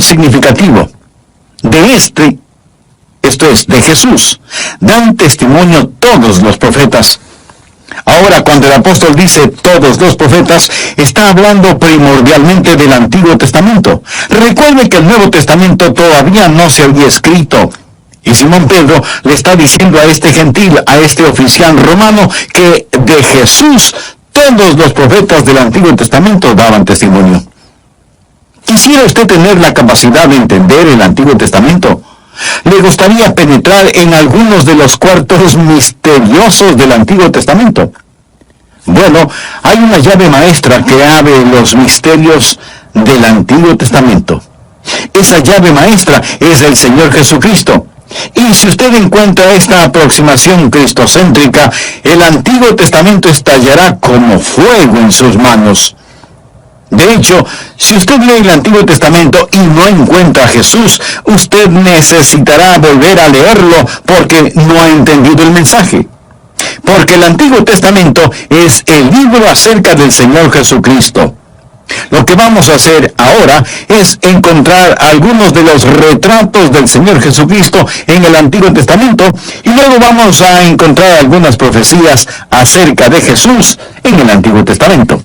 significativo. Esto es, de Jesús, dan testimonio todos los profetas. Ahora, cuando el apóstol dice todos los profetas, está hablando primordialmente del Antiguo Testamento. Recuerde que el Nuevo Testamento todavía no se había escrito. Y Simón Pedro le está diciendo a este gentil, a este oficial romano, que de Jesús todos los profetas del Antiguo Testamento daban testimonio. ¿Quisiera usted tener la capacidad de entender el Antiguo Testamento? ¿Le gustaría penetrar en algunos de los cuartos misteriosos del Antiguo Testamento? Bueno, hay una llave maestra que abre los misterios del Antiguo Testamento. Esa llave maestra es el Señor Jesucristo. Y si usted encuentra esta aproximación cristocéntrica, el Antiguo Testamento estallará como fuego en sus manos. De hecho, si usted lee el Antiguo Testamento y no encuentra a Jesús, usted necesitará volver a leerlo porque no ha entendido el mensaje. Porque el Antiguo Testamento es el libro acerca del Señor Jesucristo. Lo que vamos a hacer ahora es encontrar algunos de los retratos del Señor Jesucristo en el Antiguo Testamento y luego vamos a encontrar algunas profecías acerca de Jesús en el Antiguo Testamento.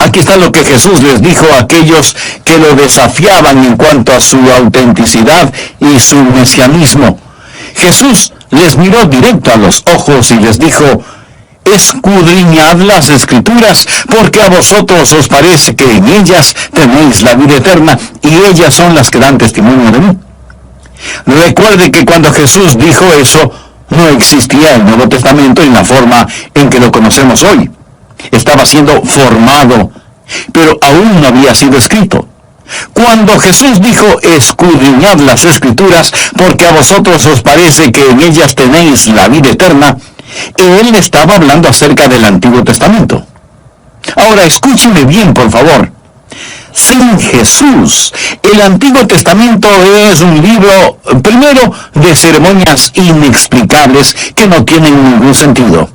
Aquí está lo que Jesús les dijo a aquellos que lo desafiaban en cuanto a su autenticidad y su mesianismo. Jesús les miró directo a los ojos y les dijo: escudriñad las Escrituras, porque a vosotros os parece que en ellas tenéis la vida eterna, y ellas son las que dan testimonio de mí. Recuerde que cuando Jesús dijo eso, no existía el Nuevo Testamento en la forma en que lo conocemos hoy. Estaba siendo formado, pero aún no había sido escrito. Cuando Jesús dijo, escudriñad las Escrituras, porque a vosotros os parece que en ellas tenéis la vida eterna, Él estaba hablando acerca del Antiguo Testamento. Ahora, escúcheme bien, por favor. Sin Jesús, el Antiguo Testamento es un libro, primero, de ceremonias inexplicables que no tienen ningún sentido.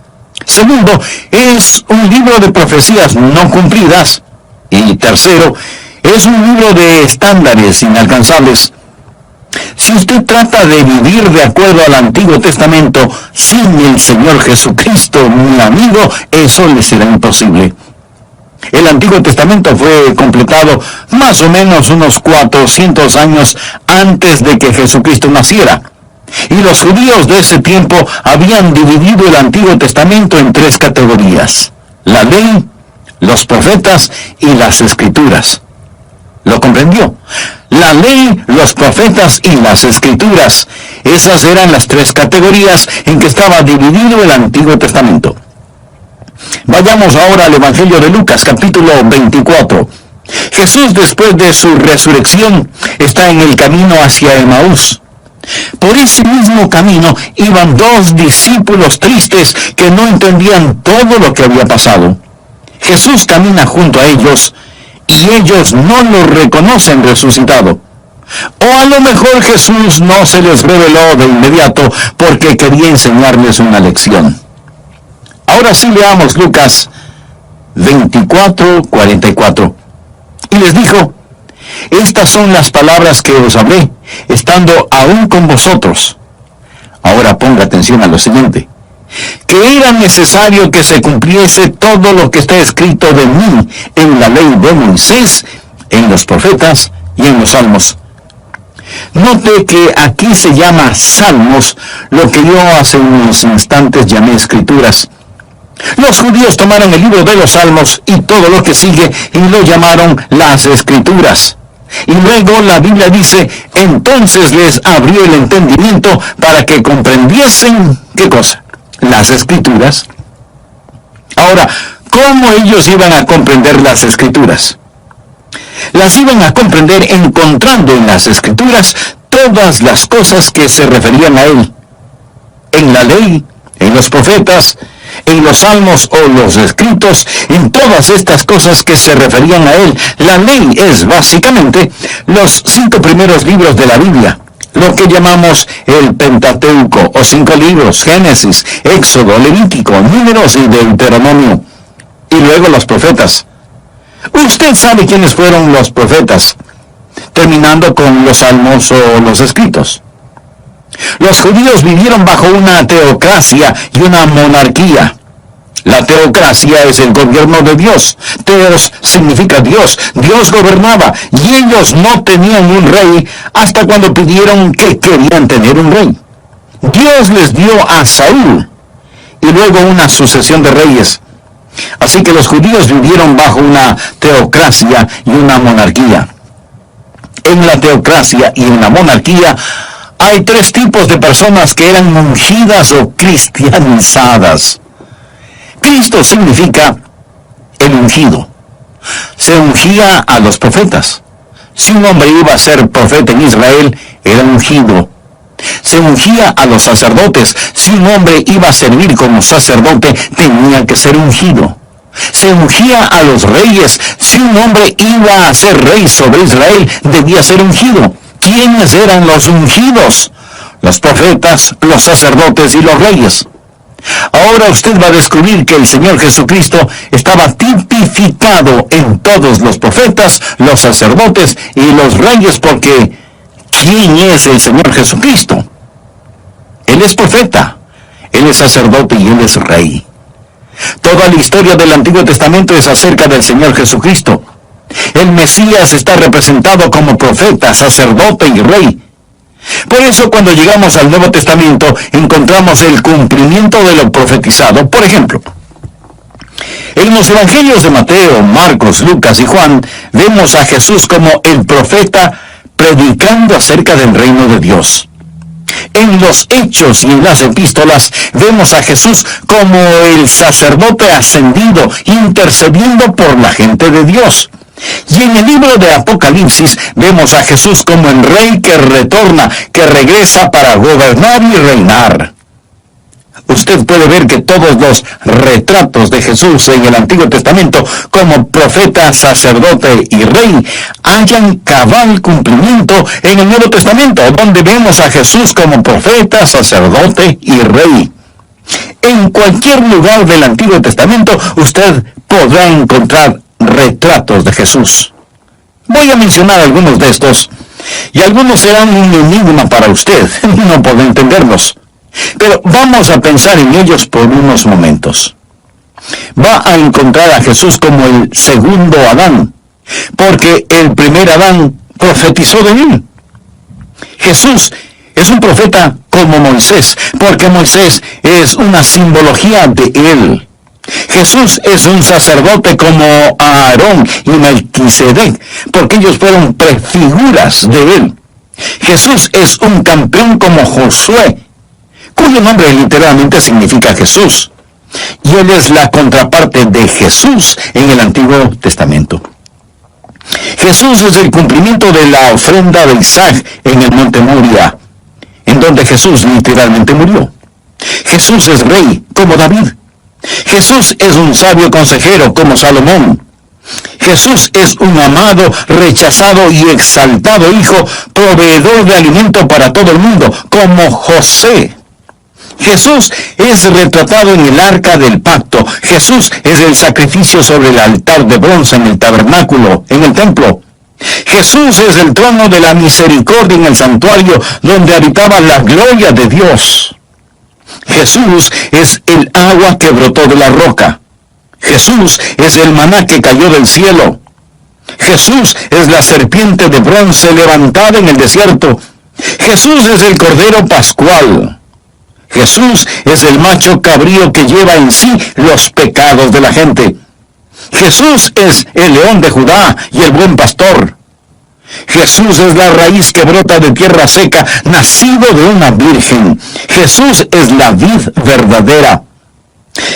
Segundo, es un libro de profecías no cumplidas. Y tercero, es un libro de estándares inalcanzables. Si usted trata de vivir de acuerdo al Antiguo Testamento sin el Señor Jesucristo, mi amigo, eso le será imposible. El Antiguo Testamento fue completado más o menos unos 400 años antes de que Jesucristo naciera. Y los judíos de ese tiempo habían dividido el Antiguo Testamento en 3 categorías: la ley, los profetas y las Escrituras. ¿Lo comprendió? La ley, los profetas y las Escrituras. Esas eran las 3 categorías en que estaba dividido el Antiguo Testamento. Vayamos ahora al Evangelio de Lucas, capítulo 24. Jesús, después de su resurrección, está en el camino hacia Emaús. Por ese mismo camino iban 2 discípulos tristes que no entendían todo lo que había pasado. Jesús camina junto a ellos y ellos no lo reconocen resucitado. O a lo mejor Jesús no se les reveló de inmediato porque quería enseñarles una lección. Ahora sí leamos Lucas 24:44. Y les dijo: estas son las palabras que os hablé, estando aún con vosotros. Ahora ponga atención a lo siguiente: que era necesario que se cumpliese todo lo que está escrito de mí en la ley de Moisés, en los profetas y en los salmos. Note que aquí se llama salmos lo que yo hace unos instantes llamé escrituras. Los judíos tomaron el libro de los salmos y todo lo que sigue y lo llamaron las escrituras. Y luego la Biblia dice: entonces les abrió el entendimiento para que comprendiesen, ¿qué cosa? Las Escrituras. Ahora, ¿cómo ellos iban a comprender las Escrituras? Las iban a comprender encontrando en las Escrituras todas las cosas que se referían a Él. En la ley, en los profetas, en los salmos o los escritos, en todas estas cosas que se referían a Él. La ley es básicamente los 5 primeros libros de la Biblia, lo que llamamos el Pentateuco, o 5 libros: Génesis, Éxodo, Levítico, Números y Deuteronomio. Y luego los profetas. Usted sabe quiénes fueron los profetas. terminando con los salmos o los escritos. Los judíos vivieron bajo una teocracia y una monarquía. La teocracia es el gobierno de Dios. Teos significa Dios. Dios gobernaba y ellos no tenían un rey hasta cuando pidieron que querían tener un rey. Dios les dio a Saúl y luego una sucesión de reyes. Así que los judíos vivieron bajo una teocracia y una monarquía. En la teocracia y en la monarquía hay tres tipos de personas que eran ungidas o cristianizadas. Cristo significa el ungido. Se ungía a los profetas. Si un hombre iba a ser profeta en Israel, era ungido. Se ungía a los sacerdotes. Si un hombre iba a servir como sacerdote, tenía que ser ungido. Se ungía a los reyes. Si un hombre iba a ser rey sobre Israel, debía ser ungido. ¿Quiénes eran los ungidos? Los profetas, los sacerdotes y los reyes. Ahora usted va a descubrir que el Señor Jesucristo estaba tipificado en todos los profetas, los sacerdotes y los reyes, porque ¿quién es el Señor Jesucristo? Él es profeta, Él es sacerdote y Él es rey. Toda la historia del Antiguo Testamento es acerca del Señor Jesucristo. El Mesías está representado como profeta, sacerdote y rey. Por eso cuando llegamos al Nuevo Testamento encontramos el cumplimiento de lo profetizado. Por ejemplo, en los evangelios de Mateo, Marcos, Lucas y Juan vemos a Jesús como el profeta predicando acerca del reino de Dios. En los Hechos y en las epístolas vemos a Jesús como el sacerdote ascendido, intercediendo por la gente de Dios. Y en el libro de Apocalipsis vemos a Jesús como el rey que retorna, que regresa para gobernar y reinar. Usted puede ver que todos los retratos de Jesús en el Antiguo Testamento como profeta, sacerdote y rey hallan cabal cumplimiento en el Nuevo Testamento, donde vemos a Jesús como profeta, sacerdote y rey. En cualquier lugar del Antiguo Testamento usted podrá encontrar retratos de Jesús. Voy a mencionar algunos de estos, y algunos serán un enigma para usted. No puedo entenderlos. Pero vamos a pensar en ellos por unos momentos. Va a encontrar a Jesús como el segundo Adán, porque el primer Adán profetizó de él. Jesús es un profeta como Moisés, porque Moisés es una simbología de él. Jesús es un sacerdote como Aarón y Melquisedec, porque ellos fueron prefiguras de él. Jesús es un campeón como Josué, cuyo nombre literalmente significa Jesús. Y él es la contraparte de Jesús en el Antiguo Testamento. Jesús es el cumplimiento de la ofrenda de Isaac en el monte Moria, en donde Jesús literalmente murió. Jesús es rey como David. Jesús es un sabio consejero como Salomón. Jesús es un amado, rechazado y exaltado hijo, proveedor de alimento para todo el mundo, como José. Jesús es retratado en el arca del pacto. Jesús es el sacrificio sobre el altar de bronce en el tabernáculo, en el templo. Jesús es el trono de la misericordia en el santuario, donde habitaba la gloria de Dios. Jesús es el agua que brotó de la roca. Jesús es el maná que cayó del cielo. Jesús es la serpiente de bronce levantada en el desierto. Jesús es el cordero pascual. Jesús es el macho cabrío que lleva en sí los pecados de la gente. Jesús es el león de Judá y el buen pastor. Jesús es la raíz que brota de tierra seca, nacido de una virgen. Jesús es la vid verdadera.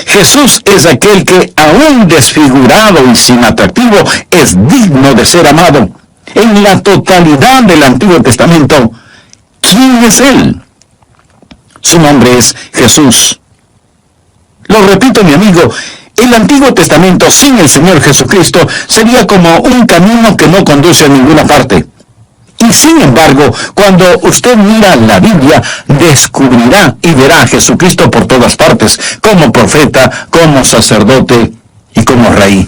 Jesús es aquel que, aún desfigurado y sin atractivo, es digno de ser amado. En la totalidad del Antiguo Testamento, ¿quién es Él? Su nombre es Jesús. Lo repito, mi amigo, el Antiguo Testamento sin el Señor Jesucristo sería como un camino que no conduce a ninguna parte. Y sin embargo, cuando usted mira la Biblia, descubrirá y verá a Jesucristo por todas partes, como profeta, como sacerdote y como rey.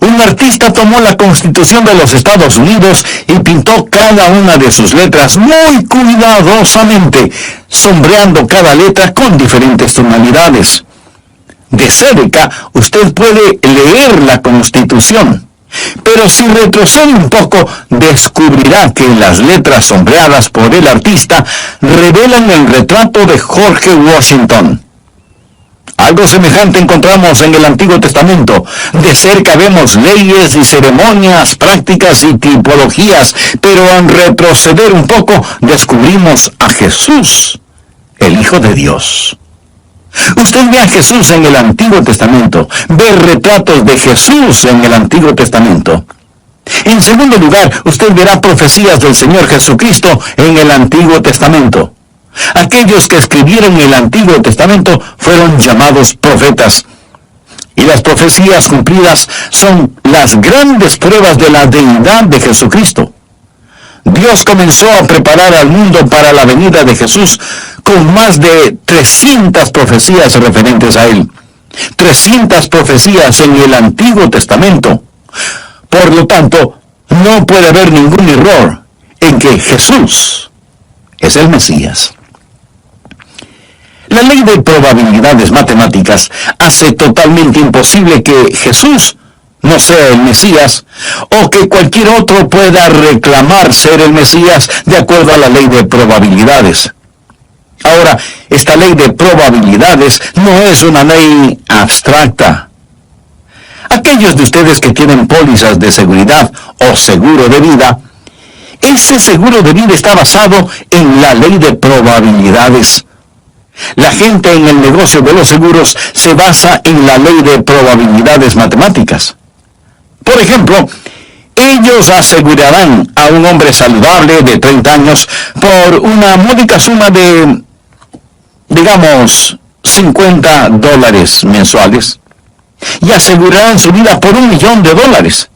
Un artista tomó la Constitución de los Estados Unidos y pintó cada una de sus letras muy cuidadosamente, sombreando cada letra con diferentes tonalidades. De cerca, usted puede leer la Constitución, pero si retrocede un poco, descubrirá que las letras sombreadas por el artista revelan el retrato de George Washington. Algo semejante encontramos en el Antiguo Testamento. De cerca vemos leyes y ceremonias, prácticas y tipologías, pero al retroceder un poco descubrimos a Jesús, el Hijo de Dios. Usted ve a Jesús en el Antiguo Testamento, ve retratos de Jesús en el Antiguo Testamento. En segundo lugar, usted verá profecías del Señor Jesucristo en el Antiguo Testamento. Aquellos que escribieron el Antiguo Testamento fueron llamados profetas. Y las profecías cumplidas son las grandes pruebas de la deidad de Jesucristo. Dios comenzó a preparar al mundo para la venida de Jesús con más de 300 profecías referentes a Él. 300 profecías en el Antiguo Testamento. Por lo tanto, no puede haber ningún error en que Jesús es el Mesías. La ley de probabilidades matemáticas hace totalmente imposible que Jesús no sea el Mesías, o que cualquier otro pueda reclamar ser el Mesías de acuerdo a la ley de probabilidades. Ahora, esta ley de probabilidades no es una ley abstracta. Aquellos de ustedes que tienen pólizas de seguridad o seguro de vida, ese seguro de vida está basado en la ley de probabilidades. La gente en el negocio de los seguros se basa en la ley de probabilidades matemáticas. Por ejemplo, ellos asegurarán a un hombre saludable de 30 años por una módica suma de, digamos, $50 mensuales, y asegurarán su vida por $1.000.000.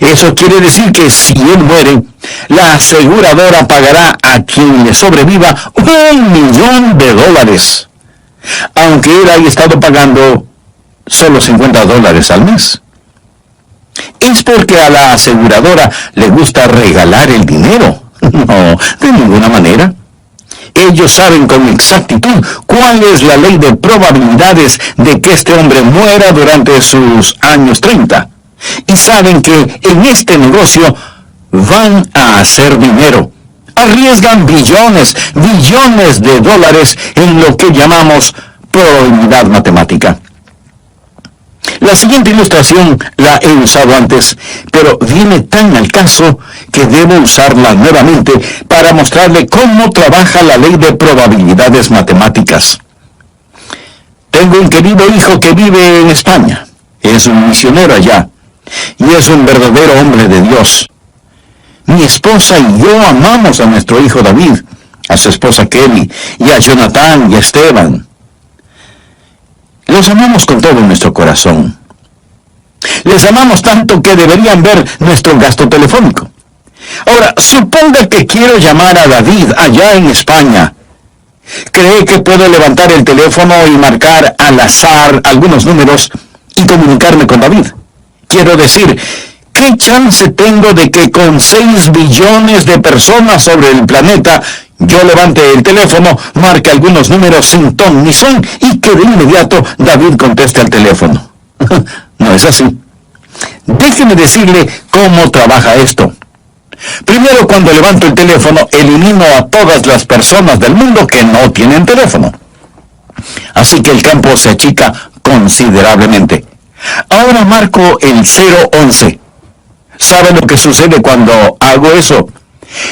Eso quiere decir que si él muere, la aseguradora pagará a quien le sobreviva $1.000.000, aunque él haya estado pagando solo $50 al mes. ¿Es porque a la aseguradora le gusta regalar el dinero? No, de ninguna manera. Ellos saben con exactitud cuál es la ley de probabilidades de que este hombre muera durante sus años 30. Y saben que en este negocio van a hacer dinero. Arriesgan billones de dólares en lo que llamamos probabilidad matemática. La siguiente ilustración la he usado antes, pero viene tan al caso que debo usarla nuevamente para mostrarle cómo trabaja la ley de probabilidades matemáticas. Tengo un querido hijo que vive en España. Es un misionero allá, y es un verdadero hombre de Dios. Mi esposa y yo amamos a nuestro hijo David, a su esposa Kelly, y a Jonathan y a Esteban. Los amamos con todo nuestro corazón. Les amamos tanto que deberían ver nuestro gasto telefónico. Ahora, suponga que quiero llamar a David allá en España. ¿Cree que puedo levantar el teléfono y marcar al azar algunos números y comunicarme con David? Quiero decir, ¿qué chance tengo de que con 6 billones de personas sobre el planeta yo levante el teléfono, marque algunos números sin ton ni son y que de inmediato David conteste al teléfono? No es así. Déjeme decirle cómo trabaja esto. Primero, cuando levanto el teléfono, elimino a todas las personas del mundo que no tienen teléfono. Así que el campo se achica considerablemente. Ahora marco el 011. ¿Sabe lo que sucede cuando hago eso?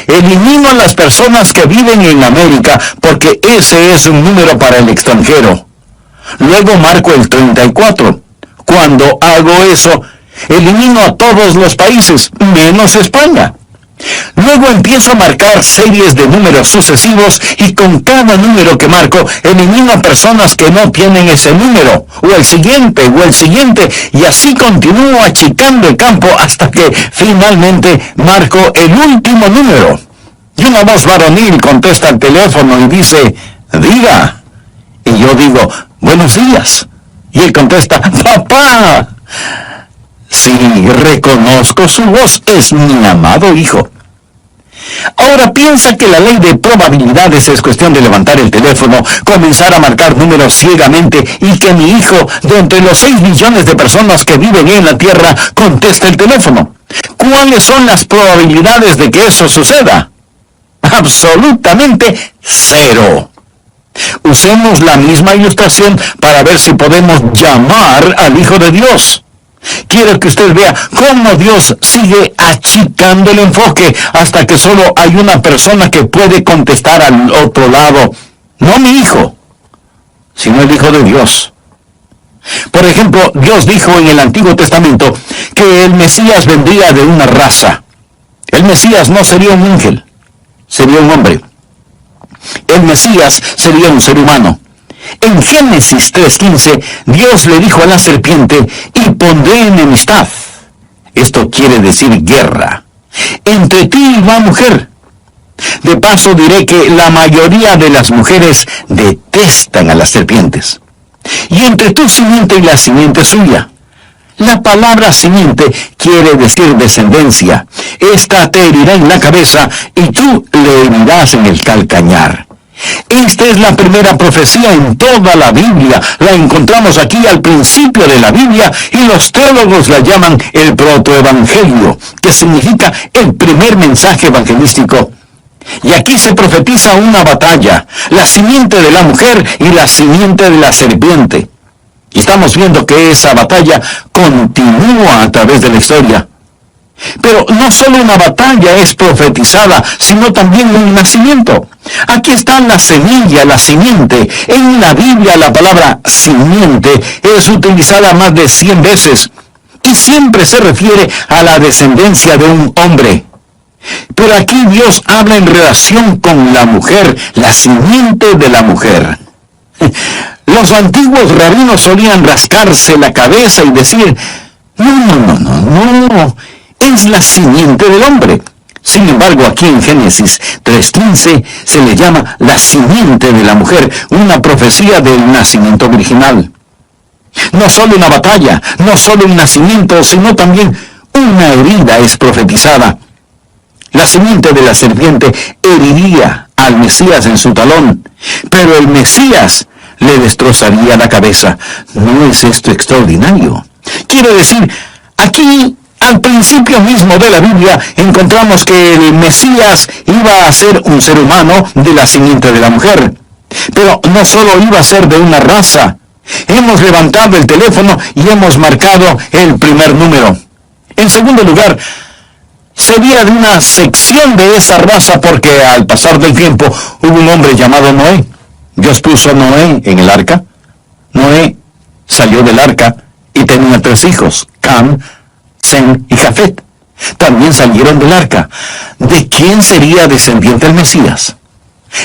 Elimino a las personas que viven en América porque ese es un número para el extranjero. Luego marco el 34. Cuando hago eso, elimino a todos los países, menos España. Luego empiezo a marcar series de números sucesivos y con cada número que marco, elimino a personas que no tienen ese número, o el siguiente, y así continúo achicando el campo hasta que finalmente marco el último número. Y una voz varonil contesta al teléfono y dice, diga. Y yo digo, buenos días. Y él contesta, papá. Sí, reconozco su voz, es mi amado hijo. Ahora piensa que la ley de probabilidades es cuestión de levantar el teléfono, comenzar a marcar números ciegamente y que mi hijo, de entre los 6 millones de personas que viven en la Tierra, conteste el teléfono. ¿Cuáles son las probabilidades de que eso suceda? Absolutamente cero. Usemos la misma ilustración para ver si podemos llamar al Hijo de Dios. Quiero que usted vea cómo Dios sigue achicando el enfoque hasta que solo hay una persona que puede contestar al otro lado. No mi hijo, sino el Hijo de Dios. Por ejemplo, Dios dijo en el Antiguo Testamento que el Mesías vendría de una raza. El Mesías no sería un ángel, sería un hombre. El Mesías sería un ser humano. En Génesis 3:15, Dios le dijo a la serpiente, y pondré enemistad. Esto quiere decir guerra. Entre ti y la mujer. De paso diré que la mayoría de las mujeres detestan a las serpientes. Y entre tu simiente y la simiente suya. La palabra simiente quiere decir descendencia. Esta te herirá en la cabeza y tú le herirás en el calcañar. Esta es la primera profecía en toda la Biblia. La encontramos aquí al principio de la Biblia y los teólogos la llaman el protoevangelio, que significa el primer mensaje evangelístico. Y aquí se profetiza una batalla, la simiente de la mujer y la simiente de la serpiente. Y estamos viendo que esa batalla continúa a través de la historia. Pero no solo una batalla es profetizada, sino también un nacimiento. Aquí está la semilla, la simiente. En la Biblia la palabra simiente es utilizada más de 100 veces y siempre se refiere a la descendencia de un hombre. Pero aquí Dios habla en relación con la mujer, la simiente de la mujer. Los antiguos rabinos solían rascarse la cabeza y decir, no, es la simiente del hombre. Sin embargo, aquí en Génesis 3:15 se le llama la simiente de la mujer, una profecía del nacimiento virginal. No solo una batalla, no solo un nacimiento, sino también una herida es profetizada. La simiente de la serpiente heriría al Mesías en su talón, pero el Mesías le destrozaría la cabeza. ¿No es esto extraordinario? Quiero decir, aquí al principio mismo de la Biblia encontramos que el Mesías iba a ser un ser humano de la simiente de la mujer. Pero no solo iba a ser de una raza. Hemos levantado el teléfono y hemos marcado el primer número. En segundo lugar, sería de una sección de esa raza porque al pasar del tiempo hubo un hombre llamado Noé. Dios puso a Noé en el arca. Noé salió del arca y tenía 3 hijos, Cam, Sem y Jafet. También salieron del arca. ¿De quién sería descendiente el Mesías?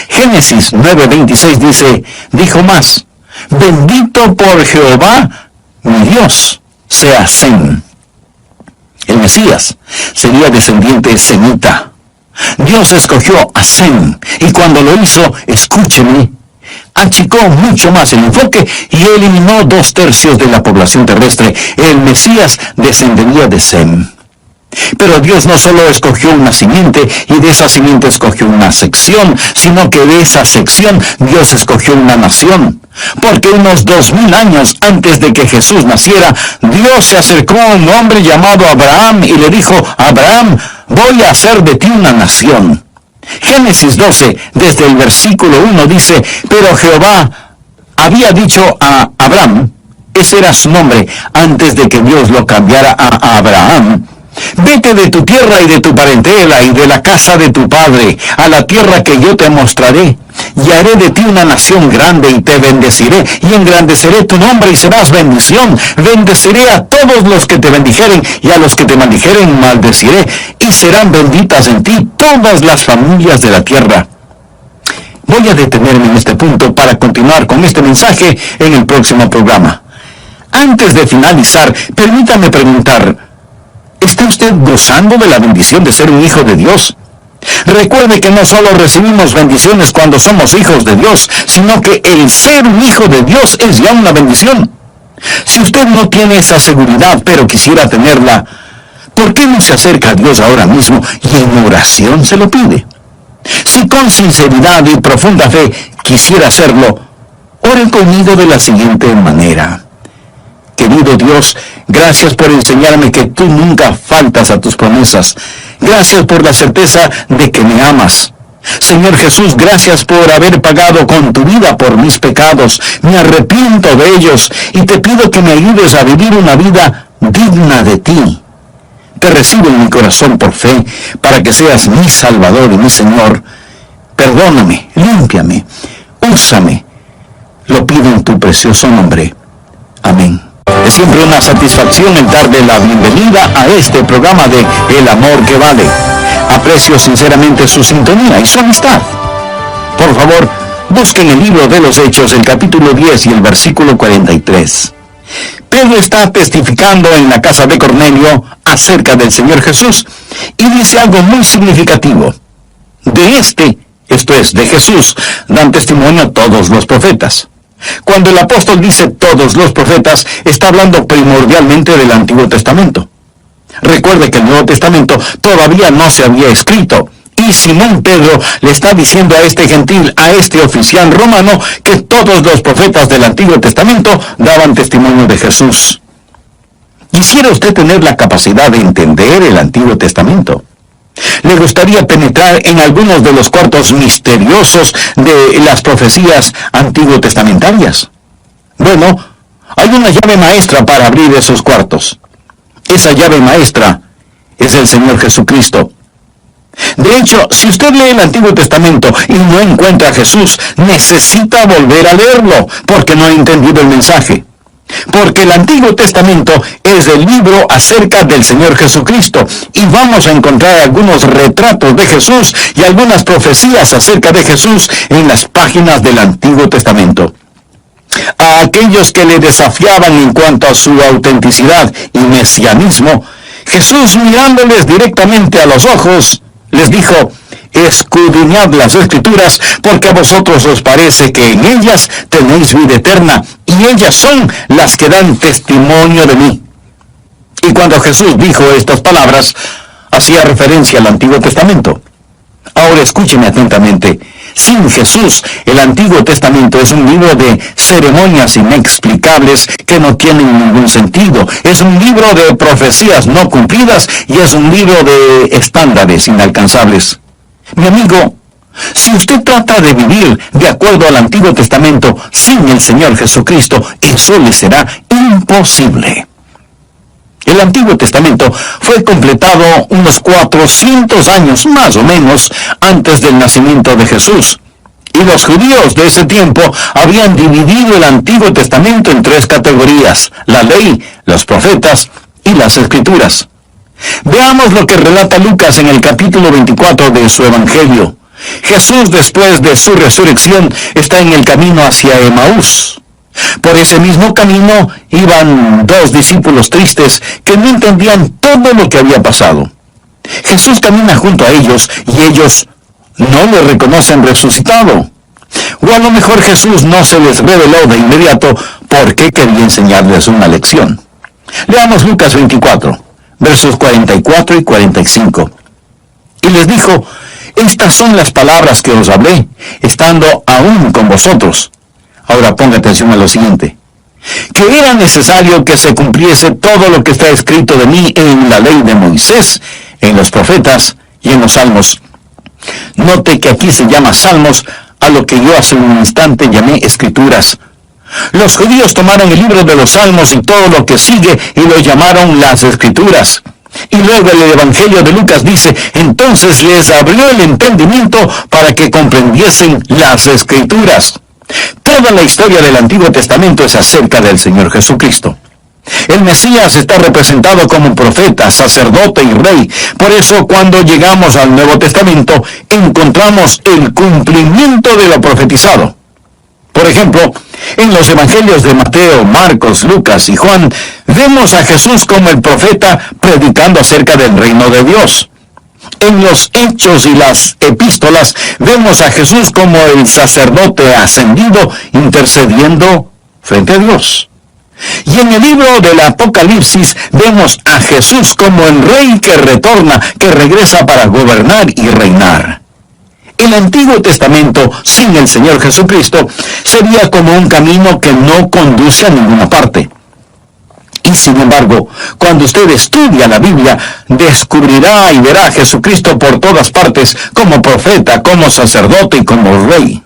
Génesis 9:26 dijo más, bendito por Jehová, mi Dios, sea Sem. El Mesías sería descendiente semita. Dios escogió a Sem, y cuando lo hizo, escúcheme, achicó mucho más el enfoque y eliminó 2/3 de la población terrestre. El Mesías descendería de Sem. Pero Dios no solo escogió una simiente y de esa simiente escogió una sección, sino que de esa sección Dios escogió una nación. Porque unos 2000 años antes de que Jesús naciera, Dios se acercó a un hombre llamado Abraham y le dijo, Abraham, voy a hacer de ti una nación. Génesis 12, desde el versículo 1 dice, pero Jehová había dicho a Abraham, ese era su nombre, antes de que Dios lo cambiara a Abraham, vete de tu tierra y de tu parentela y de la casa de tu padre, a la tierra que yo te mostraré, y haré de ti una nación grande y te bendeciré, y engrandeceré tu nombre y serás bendición. Bendeciré a todos los que te bendijeren, y a los que te maldijeren maldeciré, y serán benditas en ti todas las familias de la tierra. Voy a detenerme en este punto para continuar con este mensaje en el próximo programa. Antes de finalizar, permítame preguntar, ¿está usted gozando de la bendición de ser un hijo de Dios? Recuerde que no solo recibimos bendiciones cuando somos hijos de Dios, sino que el ser un hijo de Dios es ya una bendición. Si usted no tiene esa seguridad, pero quisiera tenerla, ¿por qué no se acerca a Dios ahora mismo y en oración se lo pide? Si con sinceridad y profunda fe quisiera hacerlo, ore conmigo de la siguiente manera. Querido Dios, gracias por enseñarme que tú nunca faltas a tus promesas. Gracias por la certeza de que me amas. Señor Jesús, gracias por haber pagado con tu vida por mis pecados. Me arrepiento de ellos y te pido que me ayudes a vivir una vida digna de ti. Te recibo en mi corazón por fe, para que seas mi Salvador y mi Señor. Perdóname, límpiame, úsame. Lo pido en tu precioso nombre. Amén. Es siempre una satisfacción el darle la bienvenida a este programa de El Amor que Vale. Aprecio sinceramente su sintonía y su amistad. Por favor, busquen el libro de los Hechos, el capítulo 10 y el versículo 43. Pedro está testificando en la casa de Cornelio acerca del Señor Jesús y dice algo muy significativo. Esto es, de Jesús, dan testimonio todos los profetas. Cuando el apóstol dice todos los profetas, está hablando primordialmente del Antiguo Testamento. Recuerde que el Nuevo Testamento todavía no se había escrito, y Simón Pedro le está diciendo a este gentil, a este oficial romano, que todos los profetas del Antiguo Testamento daban testimonio de Jesús. ¿Quisiera usted tener la capacidad de entender el Antiguo Testamento? ¿Le gustaría penetrar en algunos de los cuartos misteriosos de las profecías antiguo-testamentarias? Bueno, hay una llave maestra para abrir esos cuartos. Esa llave maestra es el Señor Jesucristo. De hecho, si usted lee el Antiguo Testamento y no encuentra a Jesús, necesita volver a leerlo, porque no ha entendido el mensaje. Porque el Antiguo Testamento es el libro acerca del Señor Jesucristo, y vamos a encontrar algunos retratos de Jesús y algunas profecías acerca de Jesús en las páginas del Antiguo Testamento. A aquellos que le desafiaban en cuanto a su autenticidad y mesianismo, Jesús, mirándoles directamente a los ojos, les dijo: escudriñad las Escrituras, porque a vosotros os parece que en ellas tenéis vida eterna, y ellas son las que dan testimonio de mí. Y cuando Jesús dijo estas palabras, hacía referencia al Antiguo Testamento. Ahora escúcheme atentamente. Sin Jesús, el Antiguo Testamento es un libro de ceremonias inexplicables que no tienen ningún sentido. Es un libro de profecías no cumplidas y es un libro de estándares inalcanzables. Mi amigo, si usted trata de vivir de acuerdo al Antiguo Testamento sin el Señor Jesucristo, eso le será imposible. El Antiguo Testamento fue completado unos 400 años, más o menos, antes del nacimiento de Jesús. Y los judíos de ese tiempo habían dividido el Antiguo Testamento en 3 categorías: la ley, los profetas y las Escrituras. Veamos lo que relata Lucas en el capítulo 24 de su Evangelio. Jesús, después de su resurrección, está en el camino hacia Emaús. Por ese mismo camino iban 2 discípulos tristes que no entendían todo lo que había pasado. Jesús camina junto a ellos y ellos no le reconocen resucitado. O a lo mejor Jesús no se les reveló de inmediato porque quería enseñarles una lección. Leamos Lucas 24, versos 44 y 45. Y les dijo: estas son las palabras que os hablé, estando aún con vosotros. Ahora ponga atención a lo siguiente: que era necesario que se cumpliese todo lo que está escrito de mí en la ley de Moisés, en los profetas y en los salmos. Note que aquí se llama salmos a lo que yo hace un instante llamé escrituras. Los judíos tomaron el libro de los salmos y todo lo que sigue y lo llamaron las escrituras. Y luego el Evangelio de Lucas dice: entonces les abrió el entendimiento para que comprendiesen las escrituras. Toda la historia del Antiguo Testamento es acerca del Señor Jesucristo. El Mesías está representado como profeta, sacerdote y rey. Por eso, cuando llegamos al Nuevo Testamento, encontramos el cumplimiento de lo profetizado. Por ejemplo, en los evangelios de Mateo, Marcos, Lucas y Juan, vemos a Jesús como el profeta predicando acerca del reino de Dios. En los hechos y las epístolas vemos a Jesús como el sacerdote ascendido intercediendo frente a Dios. Y en el libro del Apocalipsis vemos a Jesús como el rey que retorna, que regresa para gobernar y reinar. El Antiguo Testamento, sin el Señor Jesucristo, sería como un camino que no conduce a ninguna parte. Y sin embargo, cuando usted estudia la Biblia, descubrirá y verá a Jesucristo por todas partes, como profeta, como sacerdote y como rey.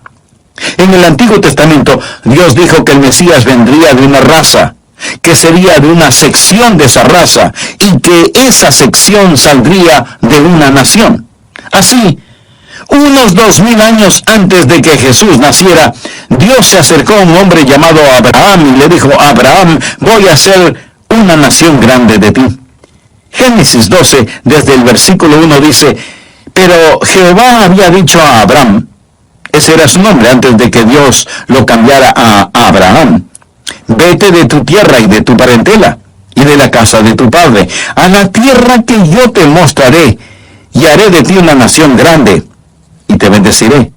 En el Antiguo Testamento, Dios dijo que el Mesías vendría de una raza, que sería de una sección de esa raza, y que esa sección saldría de una nación. Así, unos 2000 años antes de que Jesús naciera, Dios se acercó a un hombre llamado Abraham y le dijo: Abraham, voy a hacer una nación grande de ti. Génesis 12, desde el versículo 1 dice: pero Jehová había dicho a Abraham, ese era su nombre antes de que Dios lo cambiara a Abraham: vete de tu tierra y de tu parentela, y de la casa de tu padre, a la tierra que yo te mostraré, y haré de ti una nación grande, y te bendeciré,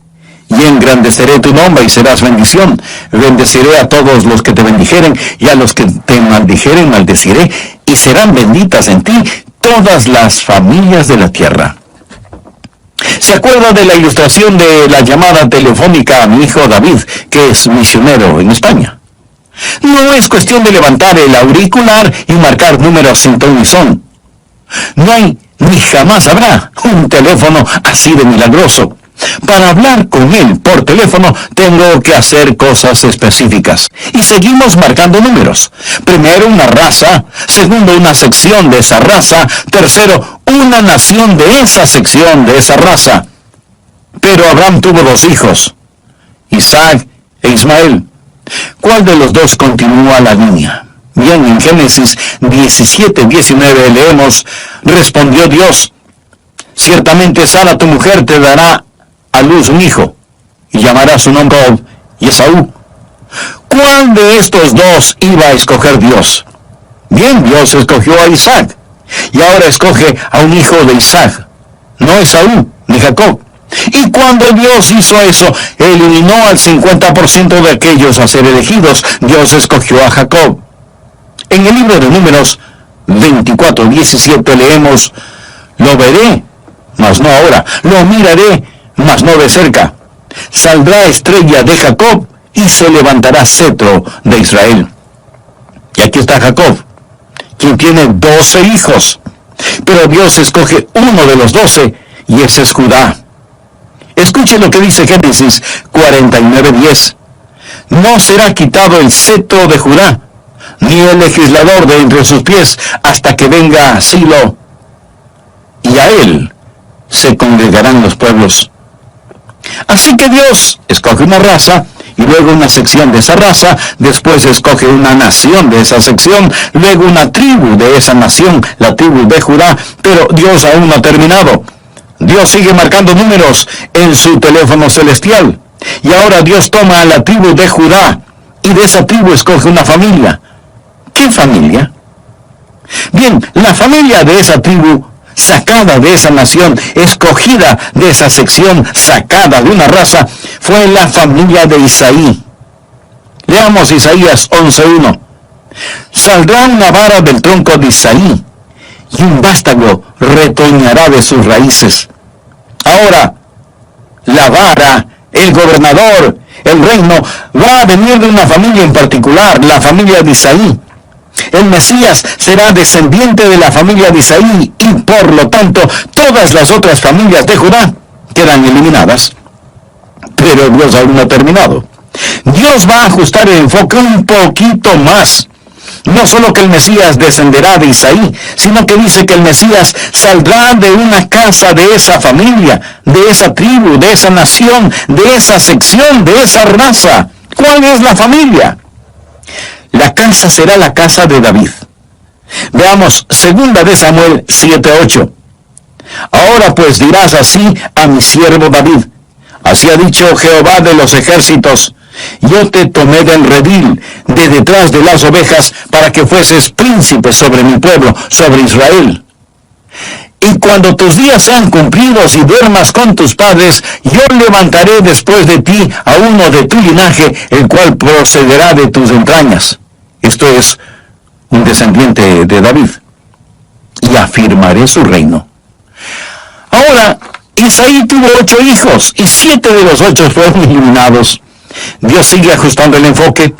y engrandeceré tu nombre, y serás bendición. Bendeciré a todos los que te bendijeren, y a los que te maldijeren maldeciré, y serán benditas en ti todas las familias de la tierra. ¿Se acuerda de la ilustración de la llamada telefónica a mi hijo David, que es misionero en España? No es cuestión de levantar el auricular y marcar números sin ton ni son. No hay ni jamás habrá un teléfono así de milagroso. Para hablar con él por teléfono tengo que hacer cosas específicas. Y seguimos marcando números. Primero una raza, segundo una sección de esa raza, tercero una nación de esa sección de esa raza. Pero Abraham tuvo 2 hijos, Isaac e Ismael. ¿Cuál de los dos continúa la línea? Bien, en Génesis 17:19 leemos: respondió Dios: ciertamente Sara tu mujer te dará a luz un hijo, y llamará su nombre Esaú. ¿Cuál de estos dos iba a escoger Dios? Bien, Dios escogió a Isaac, y ahora escoge a un hijo de Isaac, no Esaú ni Jacob. Y cuando Dios hizo eso, eliminó al 50% de aquellos a ser elegidos. Dios escogió a Jacob. En el libro de Números 24:17 leemos: lo veré, mas no ahora, lo miraré, mas no de cerca. Saldrá estrella de Jacob, y se levantará cetro de Israel. Y aquí está Jacob, quien tiene 12 hijos. Pero Dios escoge uno de los 12, y ese es Judá. Escuche lo que dice Génesis 49:10. No será quitado el cetro de Judá, ni el legislador de entre sus pies, hasta que venga Silo, y a él se congregarán los pueblos. Así que Dios escoge una raza, y luego una sección de esa raza, después escoge una nación de esa sección, luego una tribu de esa nación, la tribu de Judá, pero Dios aún no ha terminado. Dios sigue marcando números en su teléfono celestial, y ahora Dios toma a la tribu de Judá, y de esa tribu escoge una familia. ¿Qué familia? Bien, la familia de esa tribu, sacada de esa nación, escogida de esa sección, sacada de una raza, fue la familia de Isaí. Leamos Isaías 11:1. Saldrá una vara del tronco de Isaí, y un vástago retoñará de sus raíces. Ahora, la vara, el gobernador, el reino, va a venir de una familia en particular, la familia de Isaí. El Mesías será descendiente de la familia de Isaí, y por lo tanto todas las otras familias de Judá quedan eliminadas. Pero Dios aún no ha terminado. Dios va a ajustar el enfoque un poquito más. No solo que el Mesías descenderá de Isaí, sino que dice que el Mesías saldrá de una casa de esa familia, de esa tribu, de esa nación, de esa sección, de esa raza. ¿Cuál es la familia? La casa será la casa de David. Veamos 2 de Samuel 7:8. Ahora pues dirás así a mi siervo David: así ha dicho Jehová de los ejércitos: yo te tomé del redil, de detrás de las ovejas, para que fueses príncipe sobre mi pueblo, sobre Israel. Y cuando tus días sean cumplidos y duermas con tus padres, yo levantaré después de ti a uno de tu linaje, el cual procederá de tus entrañas. esto es, un descendiente de David, y afirmaré su reino. Ahora, Isaí tuvo 8 hijos, y 7 de los 8 fueron eliminados. Dios sigue ajustando el enfoque.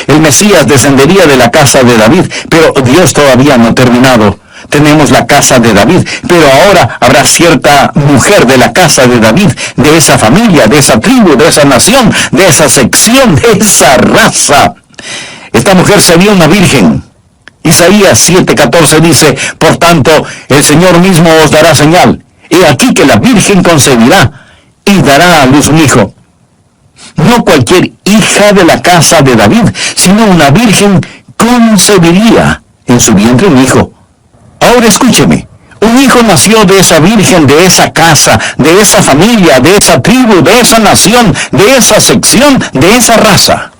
El Mesías descendería de la casa de David, pero Dios todavía no ha terminado. Tenemos la casa de David, pero ahora habrá cierta mujer de la casa de David, de esa familia, de esa tribu, de esa nación, de esa sección, de esa raza. Esta mujer sería una virgen. Isaías 7:14 dice, por tanto, el Señor mismo os dará señal. He aquí que la virgen concebirá y dará a luz un hijo. No cualquier hija de la casa de David, sino una virgen concebiría en su vientre un hijo. Ahora escúcheme, un hijo nació de esa virgen, de esa casa, de esa familia, de esa tribu, de esa nación, de esa sección, de esa raza.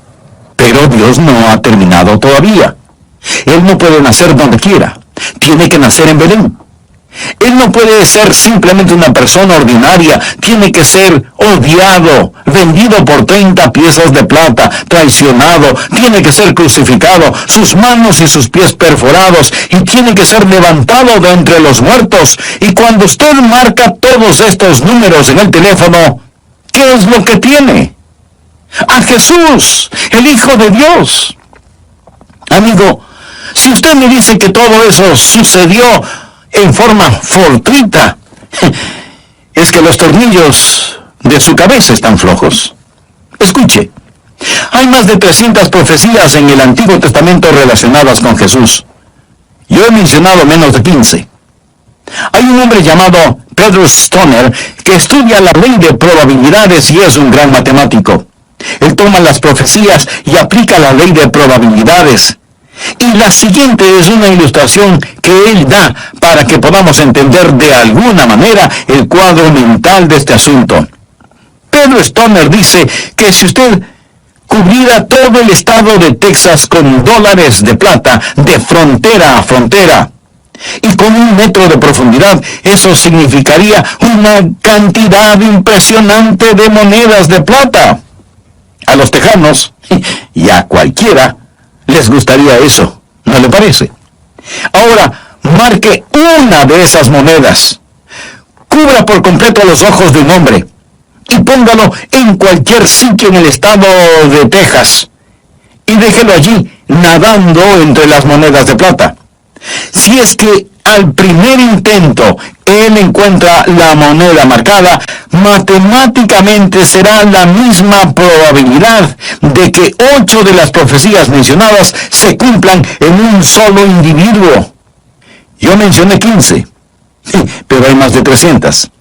Pero Dios no ha terminado todavía. Él no puede nacer donde quiera. Tiene que nacer en Belén. Él no puede ser simplemente una persona ordinaria. Tiene que ser odiado, vendido por 30 piezas de plata, traicionado. Tiene que ser crucificado, sus manos y sus pies perforados, y tiene que ser levantado de entre los muertos. Y cuando usted marca todos estos números en el teléfono, ¿qué es lo que tiene? A Jesús, el Hijo de Dios. Amigo, si usted me dice que todo eso sucedió en forma fortuita, es que los tornillos de su cabeza están flojos. Escuche, hay más de 300 profecías en el Antiguo Testamento relacionadas con Jesús. Yo he mencionado menos de 15. Hay un hombre llamado Pedro Stoner que estudia la ley de probabilidades y es un gran matemático. Él toma las profecías y aplica la ley de probabilidades. Y la siguiente es una ilustración que él da para que podamos entender de alguna manera el cuadro mental de este asunto. Pedro Stoner dice que si usted cubriera todo el estado de Texas con dólares de plata de frontera a frontera, y con 1 metro de profundidad, eso significaría una cantidad impresionante de monedas de plata. A los tejanos, y a cualquiera, les gustaría eso, ¿no le parece? Ahora, marque una de esas monedas, cubra por completo los ojos de un hombre, y póngalo en cualquier sitio en el estado de Texas, y déjelo allí, nadando entre las monedas de plata. Si es que al primer intento él encuentra la moneda marcada, matemáticamente será la misma probabilidad de que 8 de las profecías mencionadas se cumplan en un solo individuo. Yo mencioné 15, pero hay más de 300.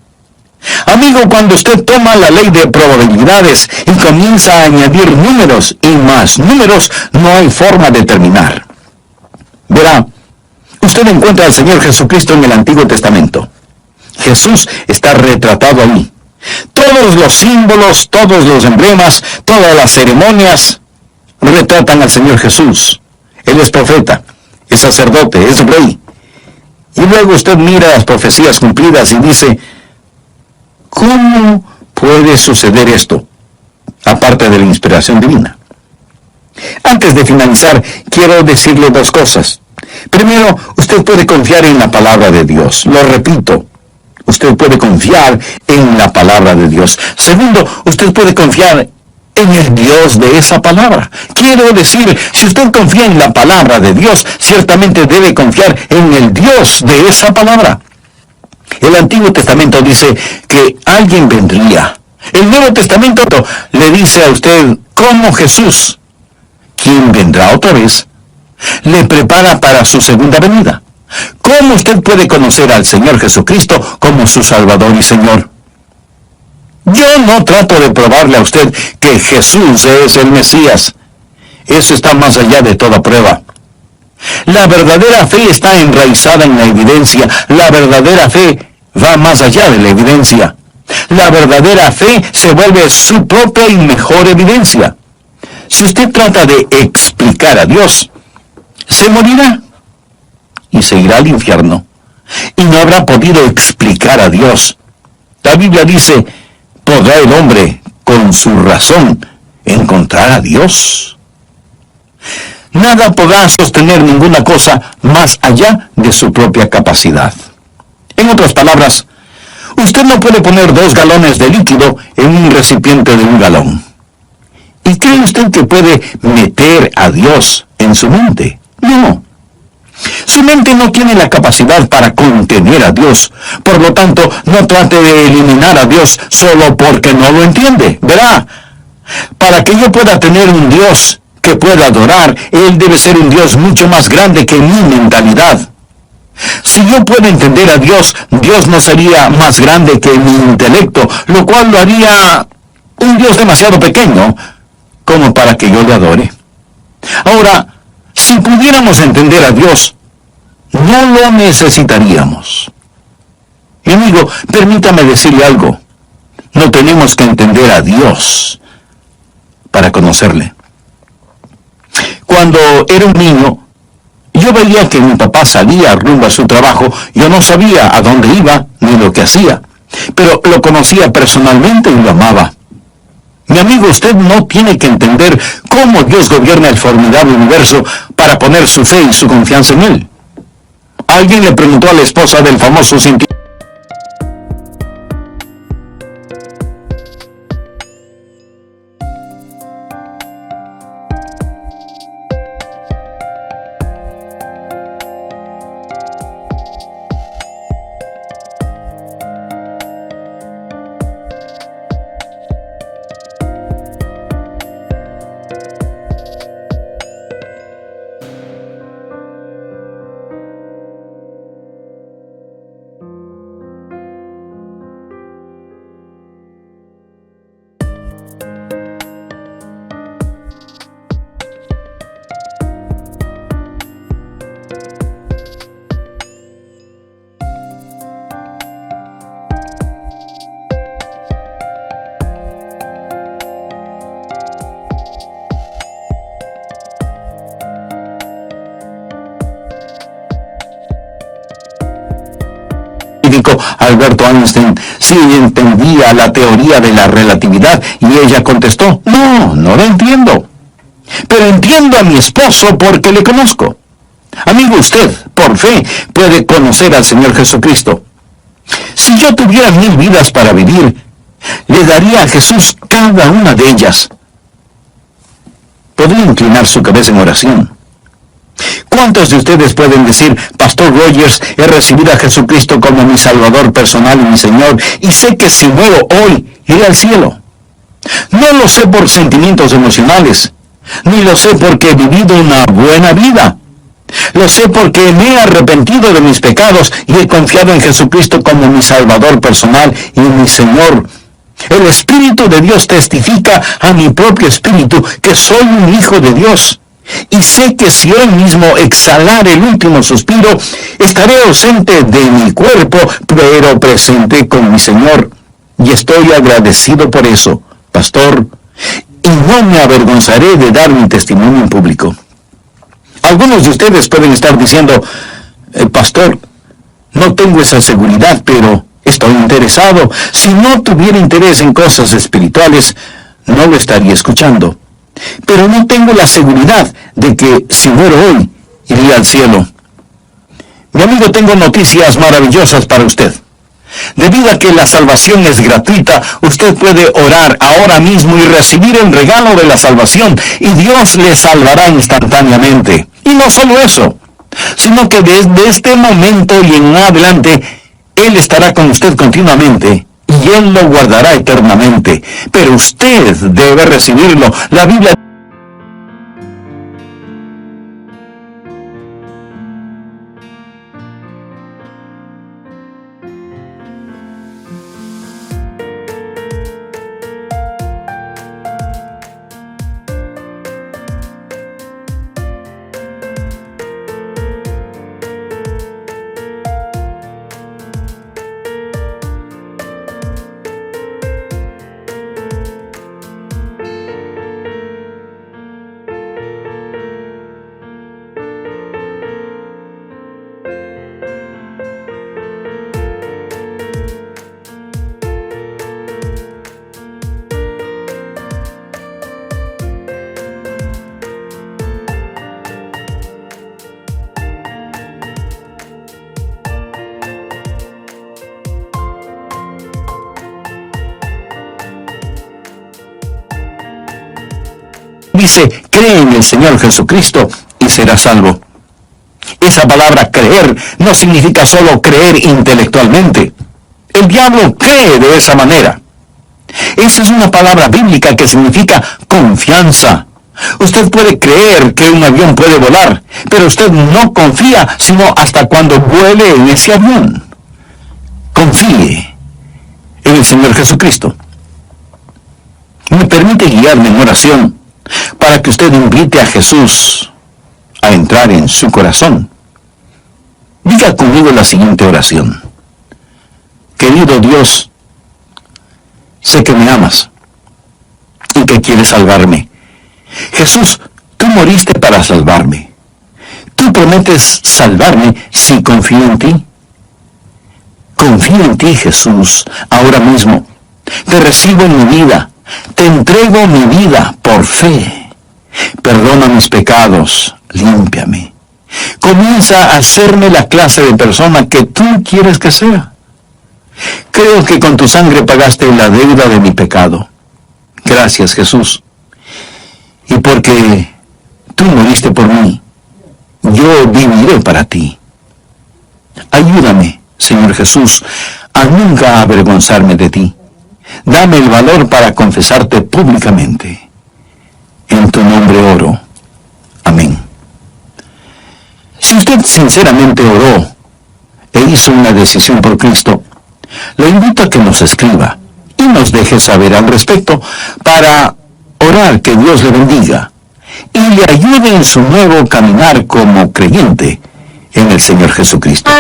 Amigo, cuando usted toma la ley de probabilidades y comienza a añadir números y más números, no hay forma de terminar. Verá, usted encuentra al Señor Jesucristo en el Antiguo Testamento. Jesús está retratado ahí. Todos los símbolos, todos los emblemas, todas las ceremonias retratan al Señor Jesús. Él es profeta, es sacerdote, es rey. Y luego usted mira las profecías cumplidas y dice, ¿cómo puede suceder esto? Aparte de la inspiración divina. Antes de finalizar, quiero decirle 2 cosas. Primero, usted puede confiar en la palabra de Dios. Lo repito, usted puede confiar en la palabra de Dios. Segundo, usted puede confiar en el Dios de esa palabra. Quiero decir, si usted confía en la palabra de Dios, ciertamente debe confiar en el Dios de esa palabra. El Antiguo Testamento dice que alguien vendría. El Nuevo Testamento le dice a usted cómo Jesús, quien vendrá otra vez, le prepara para su segunda venida. ¿Cómo usted puede conocer al Señor Jesucristo como su Salvador y Señor? Yo no trato de probarle a usted que Jesús es el Mesías. Eso está más allá de toda prueba. La verdadera fe está enraizada en la evidencia. La verdadera fe va más allá de la evidencia. La verdadera fe se vuelve su propia y mejor evidencia. Si usted trata de explicar a Dios, se morirá y se irá al infierno y no habrá podido explicar a Dios. La Biblia dice, ¿podrá el hombre con su razón encontrar a Dios? Nada podrá sostener ninguna cosa más allá de su propia capacidad. En otras palabras, usted no puede poner 2 galones de líquido en un recipiente de 1 galón. ¿Y cree usted que puede meter a Dios en su mente? No. Su mente no tiene la capacidad para contener a Dios. Por lo tanto, no trate de eliminar a Dios solo porque no lo entiende. Verá, para que yo pueda tener un Dios que pueda adorar, Él debe ser un Dios mucho más grande que mi mentalidad. Si yo puedo entender a Dios, Dios no sería más grande que mi intelecto, lo cual lo haría un Dios demasiado pequeño como para que yo le adore. Ahora, si pudiéramos entender a Dios, no lo necesitaríamos. Mi amigo, permítame decirle algo. No tenemos que entender a Dios para conocerle. Cuando era un niño, yo veía que mi papá salía rumbo a su trabajo. Yo no sabía a dónde iba ni lo que hacía, pero lo conocía personalmente y lo amaba. Mi amigo, usted no tiene que entender cómo Dios gobierna el formidable universo para poner su fe y su confianza en Él. Alguien le preguntó a la esposa del famoso científico Alberto Einstein sí entendía la teoría de la relatividad, y ella contestó: no lo entiendo, pero entiendo a mi esposo porque le conozco. Amigo, usted, por fe, puede conocer al Señor Jesucristo. Si yo tuviera 1000 vidas para vivir, le daría a Jesús cada una de ellas. Podría inclinar su cabeza en oración. ¿Cuántos de ustedes pueden decir: Pastor Rogers, he recibido a Jesucristo como mi Salvador personal y mi Señor, y sé que si muero hoy, iré al cielo? No lo sé por sentimientos emocionales, ni lo sé porque he vivido una buena vida. Lo sé porque me he arrepentido de mis pecados y he confiado en Jesucristo como mi Salvador personal y mi Señor. El Espíritu de Dios testifica a mi propio espíritu que soy un hijo de Dios. Y sé que si hoy mismo exhalar el último suspiro, estaré ausente de mi cuerpo, pero presente con mi Señor. Y estoy agradecido por eso, pastor, y no me avergonzaré de dar mi testimonio en público. Algunos de ustedes pueden estar diciendo: pastor, no tengo esa seguridad, pero estoy interesado. Si no tuviera interés en cosas espirituales, no lo estaría escuchando. Pero no tengo la seguridad de que si muero hoy, iría al cielo. Mi amigo, tengo noticias maravillosas para usted. Debido a que la salvación es gratuita, usted puede orar ahora mismo y recibir el regalo de la salvación, y Dios le salvará instantáneamente. Y no solo eso, sino que desde este momento y en adelante, Él estará con usted continuamente, y Él lo guardará eternamente. Pero usted debe recibirlo. La Biblia dice, cree en el Señor Jesucristo y serás salvo. Esa palabra creer no significa solo creer intelectualmente. El diablo cree de esa manera. Esa es una palabra bíblica que significa confianza. Usted puede creer que un avión puede volar, pero usted no confía sino hasta cuando vuele en ese avión. Confíe en el Señor Jesucristo. Me permite guiarme en oración para que usted invite a Jesús a entrar en su corazón. Diga conmigo la siguiente oración. Querido Dios, sé que me amas y que quieres salvarme. Jesús, tú moriste para salvarme. Tú prometes salvarme si confío en ti. Confío en ti, Jesús, ahora mismo. Te recibo en mi vida. Te entrego mi vida por fe. Perdona mis pecados. Límpiame. Comienza a hacerme la clase de persona que tú quieres que sea. Creo que con tu sangre pagaste la deuda de mi pecado. Gracias, Jesús. Y porque tú moriste por mí, yo viviré para ti. Ayúdame, Señor Jesús, a nunca avergonzarme de ti. Dame el valor para confesarte públicamente. En tu nombre oro. Amén. Si usted sinceramente oró e hizo una decisión por Cristo, lo invito a que nos escriba y nos deje saber al respecto para orar que Dios le bendiga y le ayude en su nuevo caminar como creyente en el Señor Jesucristo.